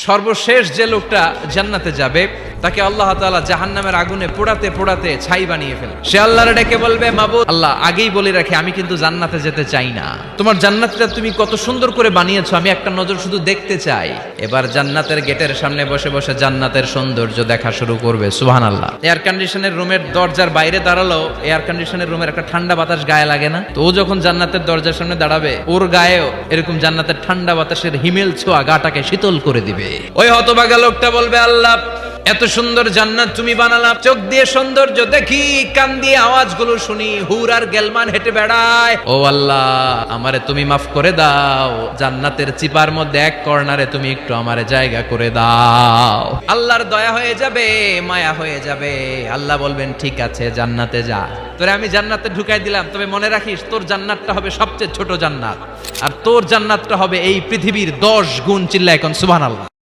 সর্বশেষ যে লোকটা জান্নাতে যাবে তাকে আল্লাহ তাআলা জাহান্নামের আগুনে পোড়াতে পোড়াতে ছাই বানিয়ে ফেলে। সে আল্লাহর ডেকে বলবে, মাবুদ আল্লাহ, আগেই বলে রাখি আমি কিন্তু জান্নাতে যেতে চাই না, তোমার জান্নাতটা তুমি কত সুন্দর করে বানিয়েছো, আমি একটা নজর শুধু দেখতে চাই। এবার জান্নাতের গেটের সামনে বসে বসে জান্নাতের সৌন্দর্য দেখা শুরু করবে। সুবহানাল্লাহ। এয়ার কন্ডিশনের রুমের দরজার বাইরে দাঁড়ালো, এয়ার কন্ডিশনের রুমের একটা ঠান্ডা বাতাস গায়ে লাগে না? তো ও যখন জান্নাতের দরজার সামনে দাঁড়াবে, ওর গায়েও এরকম জান্নাতের ঠান্ডা বাতাসের হিমেল ছোঁয়া গাটাকে শীতল করে দিবে। ওই হতভাগা লোকটা বলবে, আল্লাহ এত সুন্দর জান্নাত তুমি বানালাম, চোখ দিয়ে সৌন্দর্য দেখি, কান দিয়ে আওয়াজগুলো শুনি, হুর আর গেলমান হেঁটে বেড়ায়। ও আল্লাহ, আমারে তুমি মাফ করে দাও, জান্নাতের চিপার মধ্যে এক কর্নারে তুমি একটু আমারে জায়গা করে দাও। আল্লাহর দয়া হয়ে যাবে, মায়া হয়ে যাবে। আল্লাহ বলবেন, ঠিক আছে জান্নাতে যা, তোরে আমি জান্নাতে ঢুকাই দিলাম, তবে মনে রাখিস তোর জান্নাতটা হবে সবচেয়ে ছোট জান্নাত, আর তোর জান্নাতটা হবে এই পৃথিবীর 10 গুণ। চিল্লায় এখন সুবহানাল্লাহ।